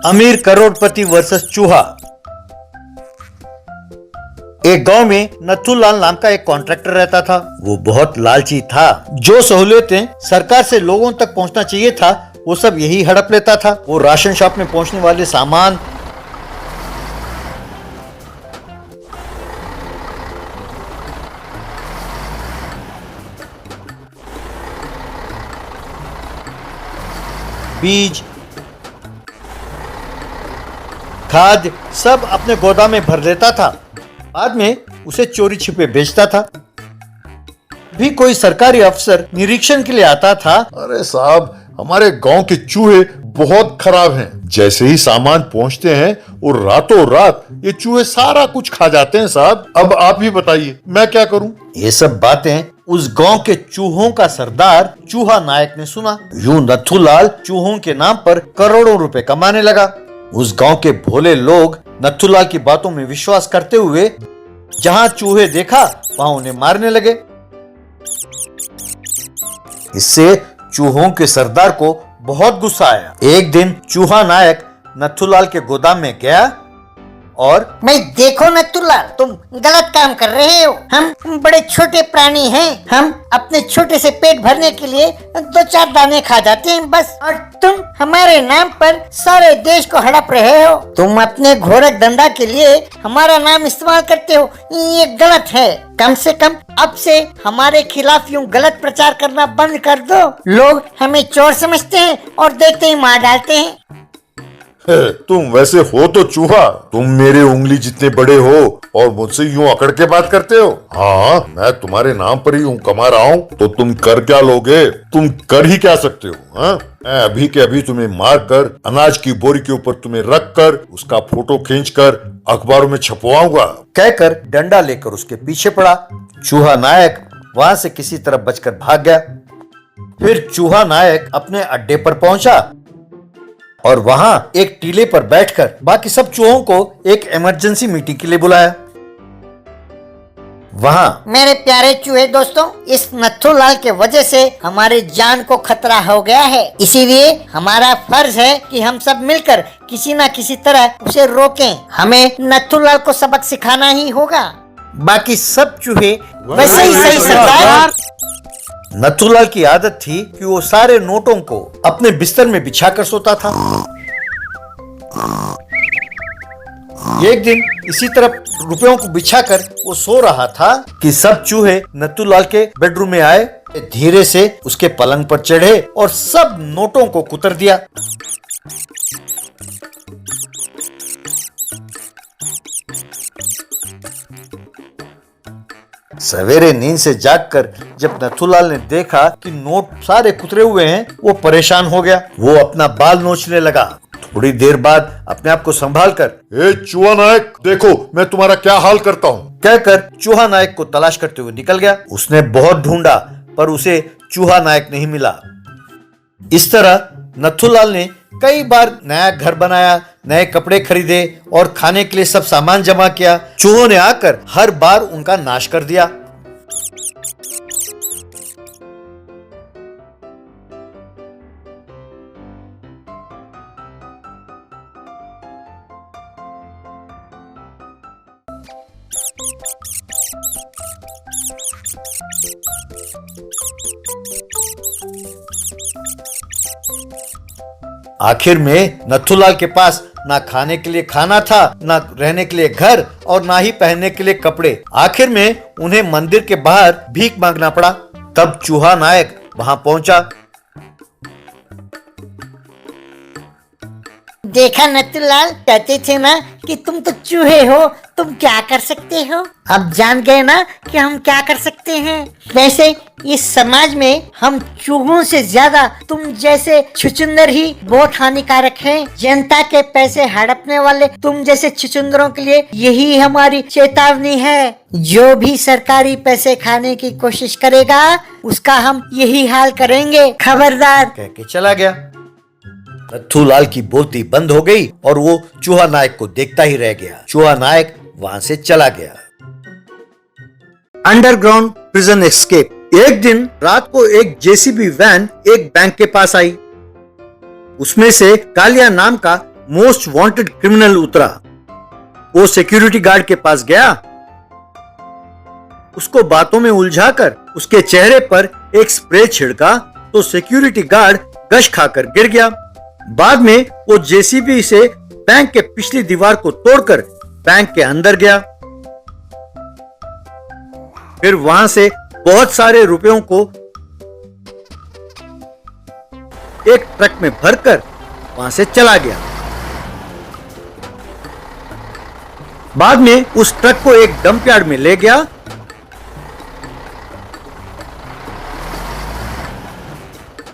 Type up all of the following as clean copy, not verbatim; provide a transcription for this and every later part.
अमीर करोड़पति वर्सेस चूहा। एक गांव में नथुलाल नाम का एक कॉन्ट्रैक्टर रहता था। वो बहुत लालची था। जो सहूलियतें सरकार से लोगों तक पहुंचना चाहिए था वो सब यही हड़प लेता था। वो राशन शॉप में पहुंचने वाले सामान, बीज, खाद सब अपने गोदाम में भर लेता था। बाद में उसे चोरी छिपे बेचता था। भी कोई सरकारी अफसर निरीक्षण के लिए आता था। अरे साहब, हमारे गांव के चूहे बहुत खराब हैं। जैसे ही सामान पहुंचते हैं और रातों रात ये चूहे सारा कुछ खा जाते हैं साहब। अब आप ही बताइए मैं क्या करूं? ये सब बातें उस गांव के चूहों का सरदार चूहा नायक ने सुना। यूं नथुलाल चूहों के नाम पर करोड़ों रुपए कमाने लगा। उस गांव के भोले लोग नथुलाल की बातों में विश्वास करते हुए जहां चूहे देखा वहां उन्हें मारने लगे। इससे चूहों के सरदार को बहुत गुस्सा आया। एक दिन चूहा नायक नथुलाल के गोदाम में गया और मैं देखो नथुलाल, तुम गलत काम कर रहे हो। हम बड़े छोटे प्राणी हैं। हम अपने छोटे से पेट भरने के लिए 2-4 दाने खा जाते हैं बस। और तुम हमारे नाम पर सारे देश को हड़प रहे हो। तुम अपने घोरक धंधा के लिए हमारा नाम इस्तेमाल करते हो। ये गलत है। कम से कम अब से हमारे खिलाफ यूं गलत प्रचार करना बंद कर दो। लोग हमें चोर समझते हैं और देखते ही मार डालते हैं। तुम वैसे हो तो चूहा, तुम मेरे उंगली जितने बड़े हो और मुझसे यूं अकड़ के बात करते हो। हाँ, मैं तुम्हारे नाम पर ही यूं कमा रहा हूँ तो तुम कर क्या लोगे? तुम कर ही क्या सकते हो? हाँ, मैं अभी के अभी तुम्हें मार कर अनाज की बोरी के ऊपर तुम्हें रख कर उसका फोटो खींचकर अखबारों में छपवाऊंगा। कहकर डंडा लेकर उसके पीछे पड़ा। चूहा नायक वहां से किसी तरह बचकर भाग गया। फिर चूहा नायक अपने अड्डे पर पहुंचा और वहां एक टीले पर बैठकर बाकी सब चूहों को एक इमरजेंसी मीटिंग के लिए बुलाया। वहां मेरे प्यारे चूहे दोस्तों, इस नथुलाल के वजह से हमारी जान को खतरा हो गया है। इसीलिए हमारा फर्ज है कि हम सब मिलकर किसी न किसी तरह उसे रोकें। हमें नथुलाल को सबक सिखाना ही होगा। बाकी सब चूहे वैसे ही सही सरदार। नथुलाल की आदत थी कि वो सारे नोटों को अपने बिस्तर में बिछाकर सोता था। एक दिन इसी तरह रुपयों को बिछाकर वो सो रहा था कि सब चूहे नथुलाल के बेडरूम में आए, धीरे से उसके पलंग पर चढ़े और सब नोटों को कुतर दिया। सवेरे नींद से जागकर जब नथुलाल ने देखा कि नोट सारे कुतरे हुए हैं, वो परेशान हो गया। वो अपना बाल नोचने लगा। थोड़ी देर बाद अपने आप को संभाल कर, ए चूहा नायक, देखो मैं तुम्हारा क्या हाल करता हूँ, कहकर चूहा नायक को तलाश करते हुए निकल गया। उसने बहुत ढूंढा पर उसे चूहा नायक नहीं मिला। इस तरह नथुलाल ने कई बार नया घर बनाया, नए कपड़े खरीदे और खाने के लिए सब सामान जमा किया। चूहों ने आकर हर बार उनका नाश कर दिया। आखिर में नथुलाल के पास ना खाने के लिए खाना था, ना रहने के लिए घर और ना ही पहनने के लिए कपड़े। आखिर में उन्हें मंदिर के बाहर भीख मांगना पड़ा। तब चूहा नायक वहां पहुंचा। देखा नथुलाल, कहते थे ना कि तुम तो चूहे हो, तुम क्या कर सकते हो। अब जान गए ना कि हम क्या कर सकते हैं। वैसे इस समाज में हम चूहों से ज्यादा तुम जैसे छुचुंदर ही बहुत हानिकारक हैं। जनता के पैसे हड़पने वाले तुम जैसे छुचुंदरों के लिए यही हमारी चेतावनी है। जो भी सरकारी पैसे खाने की कोशिश करेगा उसका हम यही हाल करेंगे, खबरदार। कह के चला गया। नथुलाल की बोलती बंद हो गई और वो चूहा नायक को देखता ही रह गया। चूहा नायक वहां से चला गया। Underground prison escape. एक दिन रात को एक जेसीबी वैन एक बैंक के पास आई। उसमें से कालिया नाम का मोस्ट वांटेड क्रिमिनल उतरा। वो सिक्योरिटी गार्ड के पास गया, उसको बातों में उलझाकर उसके चेहरे पर एक स्प्रे छिड़का तो सिक्योरिटी गार्ड गश खाकर गिर गया। बाद में वो जेसीबी से बैंक के पिछली दीवार को तोड़कर बैंक के अंदर गया। फिर वहां से बहुत सारे रुपयों को एक ट्रक में भरकर वहां से चला गया। बाद में उस ट्रक को एक डंप यार्ड में ले गया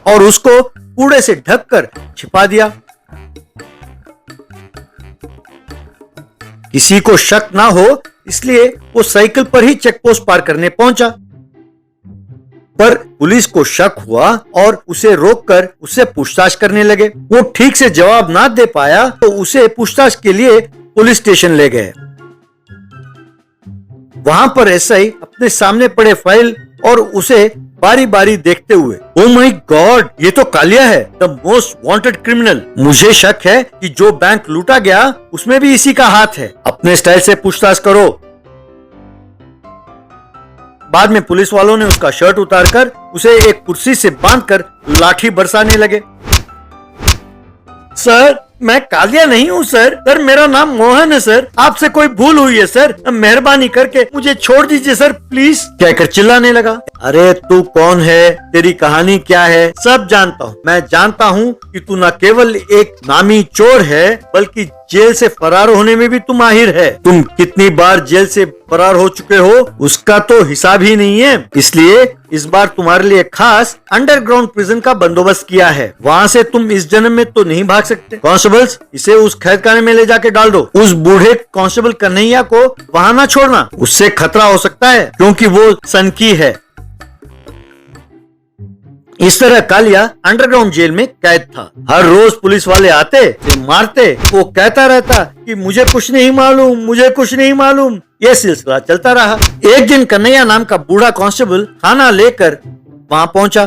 और उसको कूड़े से ढककर छिपा दिया। किसी को शक ना हो इसलिए वो साइकिल पर ही चेक पोस्ट पार करने पहुंचा, पर पुलिस को शक हुआ और उसे रोककर उससे पूछताछ करने लगे। वो ठीक से जवाब ना दे पाया तो उसे पूछताछ के लिए पुलिस स्टेशन ले गए। वहां पर एसआई अपने सामने पड़े फाइल और उसे बारी बारी देखते हुए, ओ माय गॉड, ये तो कालिया है, द मोस्ट वांटेड क्रिमिनल। मुझे शक है कि जो बैंक लूटा गया उसमें भी इसी का हाथ है। अपने स्टाइल से पूछताछ करो। बाद में पुलिस वालों ने उसका शर्ट उतारकर उसे एक कुर्सी से बांधकर लाठी बरसाने लगे। सर, मैं कालिया नहीं हूँ सर, मेरा नाम मोहन है सर, आपसे कोई भूल हुई है सर, मेहरबानी करके मुझे छोड़ दीजिए सर प्लीज, कहकर चिल्लाने लगा। अरे तू कौन है, तेरी कहानी क्या है, सब जानता हूँ। मैं जानता हूँ कि तू न केवल एक नामी चोर है बल्कि जेल से फरार होने में भी तू माहिर है। तुम कितनी बार जेल से फरार हो चुके हो उसका तो हिसाब ही नहीं है, इसलिए इस बार तुम्हारे लिए खास अंडरग्राउंड प्रिजन का बंदोबस्त किया है। वहाँ से तुम इस जन्म में तो नहीं भाग सकते। कांस्टेबल्स, इसे उस कैदखाने में ले जाके डाल दो। उस बूढ़े कांस्टेबल कन्हैया को वहाँ ना छोड़ना, उससे खतरा हो सकता है क्योंकि वो सनकी है। इस तरह कालिया अंडरग्राउंड जेल में कैद था। हर रोज पुलिस वाले आते, मारते, वो कहता रहता कि मुझे कुछ नहीं मालूम, मुझे कुछ नहीं मालूम। ये सिलसिला चलता रहा। एक दिन कन्हैया नाम का बूढ़ा कांस्टेबल खाना लेकर वहां पहुंचा।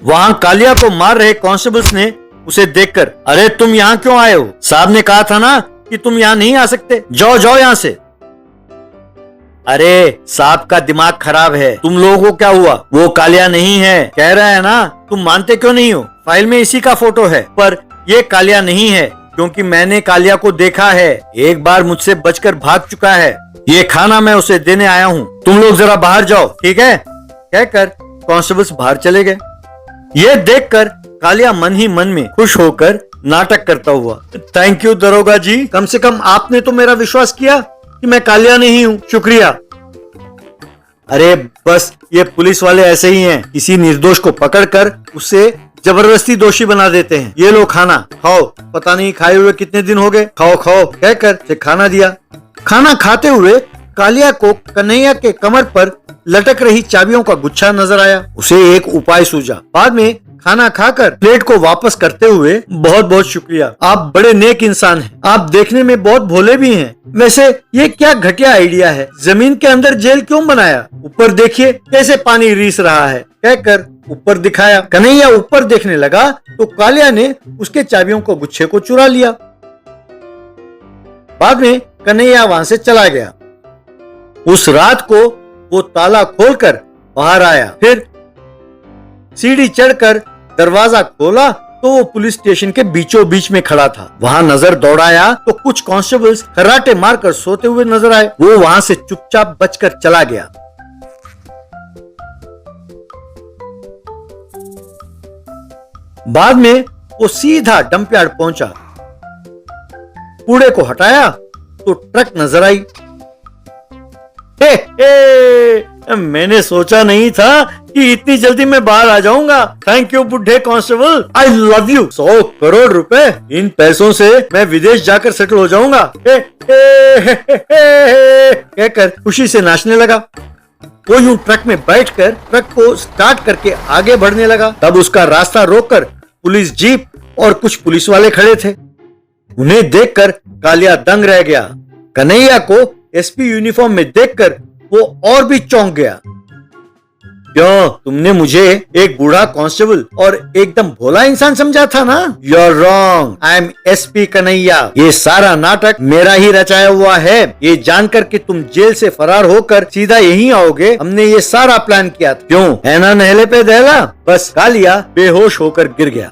वहां कालिया को मार रहे कांस्टेबल्स ने उसे देखकर, अरे तुम यहाँ क्यों आए हो? साहब ने कहा था ना कि तुम यहाँ नहीं आ सकते, जाओ जाओ यहाँ से। अरे साहब का दिमाग खराब है, तुम लोगों को क्या हुआ? वो कालिया नहीं है, कह रहा है ना, तुम मानते क्यों नहीं हो? फाइल में इसी का फोटो है, पर ये कालिया नहीं है क्योंकि मैंने कालिया को देखा है, एक बार मुझसे बचकर भाग चुका है। ये खाना मैं उसे देने आया हूँ, तुम लोग जरा बाहर जाओ, ठीक है? कहकर कांस्टेबल्स बाहर चले गए। ये देखकर कालिया मन ही मन में खुश होकर नाटक करता हुआ, थैंक यू दरोगा जी, कम से कम आपने तो मेरा विश्वास किया कि मैं कालिया नहीं हूँ, शुक्रिया। अरे बस ये पुलिस वाले ऐसे ही हैं, किसी निर्दोष को पकड़कर उससे जबरदस्ती दोषी बना देते हैं। ये लो खाना खाओ, पता नहीं खाए हुए कितने दिन हो गए, खाओ खाओ, कहकर से खाना दिया। खाना खाते हुए कालिया को कन्हैया के कमर पर लटक रही चाबियों का गुच्छा नजर आया। उसे एक उपाय सूझा। बाद में खाना खाकर प्लेट को वापस करते हुए, बहुत बहुत शुक्रिया, आप बड़े नेक इंसान हैं, आप देखने में बहुत भोले भी हैं। वैसे ये क्या घटिया आइडिया है, जमीन के अंदर जेल क्यों बनाया? ऊपर देखिए कैसे पानी रीस रहा है, कहकर ऊपर दिखाया। कन्हैया ऊपर देखने लगा तो कालिया ने उसके चाबियों को गुच्छे को चुरा लिया। बाद में कन्हैया वहां से चला गया। उस रात को वो ताला खोलकर बाहर आया, फिर सीढ़ी चढ़कर दरवाजा खोला तो वो पुलिस स्टेशन के बीचों बीच में खड़ा था। वहां नजर दौड़ाया तो कुछ कांस्टेबल्स खर्राटे मारकर सोते हुए नजर आए। वो वहां से चुपचाप बचकर चला गया। बाद में वो सीधा डंप यार्ड पहुंचा। कूड़े को हटाया तो ट्रक नजर आई। मैंने सोचा नहीं था कि इतनी जल्दी मैं बाहर आ जाऊंगा। थैंक यू बुढ़े constable, I love you. 100 crore रुपए, इन पैसों से मैं विदेश जाकर सेटल हो जाऊंगा, कहकर खुशी से नाचने लगा। वो यूं ट्रक में बैठकर ट्रक को स्टार्ट करके आगे बढ़ने लगा। तब उसका रास्ता रोककर पुलिस जीप और कुछ पुलिस वाले खड़े थे। उन्हें देखकर कालिया दंग रह गया। कन्हैया को एसपी यूनिफॉर्म में देखकर वो और भी चौंक गया। क्यों, तुमने मुझे एक बूढ़ा कांस्टेबल और एकदम भोला इंसान समझा था ना? You are wrong, I am SP Kanhaiya. ये सारा नाटक मेरा ही रचाया हुआ है। ये जानकर कि तुम जेल से फरार होकर सीधा यहीं आओगे, हमने ये सारा प्लान किया था। क्यों, है ना नहले पे दहला? बस कालिया बेहोश होकर गिर गया।